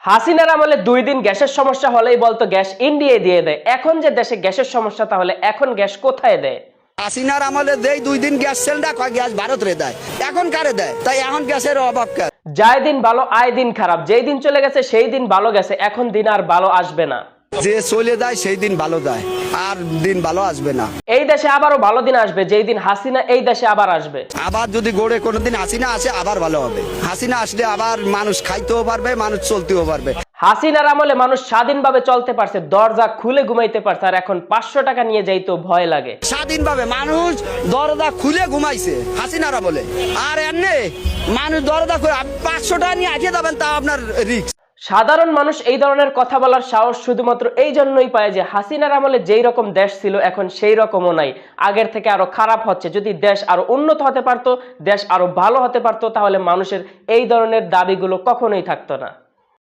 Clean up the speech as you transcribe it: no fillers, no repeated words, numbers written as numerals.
হাসিনার আমলে 2 দিন গ্যাসের সমস্যা হলেই বলতো গ্যাস ইন্ডিয়ায় দিয়ে দেয়। এখন যে দেশে গ্যাসের সমস্যা, তাহলে এখন গ্যাস কোথায় দেয়? হাসিনার আমলে দেয় 2 দিন গ্যাস সিলিন্ডার কয় গ্যাস ভারত রে দেয়, এখন কারে দেয়? তাই এখন গ্যাসের অভাব কেন? যায় দিন ভালো আয় দিন খারাপ, যেই দিন চলে গেছে সেই দিন ভালো গেছে, এখন দিন আর ভালো আসবে না। যে চলে যায় সেই দিন ভালো যায়, আর দিন ভালো আসবে না। এই দেশে আবারও ভালো দিন আসবে, যেই দিন হাসিনা এই দেশে আবার আসবে। আবার যদি গড়ে কোনোদিন হাসিনা আসে আবার ভালো হবে। হাসিনা আসলে আবার মানুষ খাইতেও পারবে, মানুষ চলতেও পারবে। হাসিনার আমলে মানুষ স্বাধীনভাবে চলতে পারছে, দরজা খুলে ঘুমাইতে পারছে, আর এখন 500 টাকা নিয়ে যাইতো ভয় লাগে। স্বাধীনভাবে মানুষ দরজা খুলে ঘুমাইছে হাসিনার আমলে, আর এমনি মানুষ দরজা খুলে 500 টাকা নিয়ে আটকে যাবেন, তা আপনার রিস্ক। সাধারণ মানুষ এই ধরনের কথা বলার সাহস শুধুমাত্র এই জন্যই পায় যে হাসিনার আমলে যেই রকম দেশ ছিল এখন সেই রকমও নাই, আগের থেকে আরো খারাপ হচ্ছে। যদি দেশ আরো উন্নত হতে পারতো, দেশ আরো ভালো হতে পারতো, তাহলে মানুষের এই ধরনের দাবিগুলো কখনোই থাকতো না।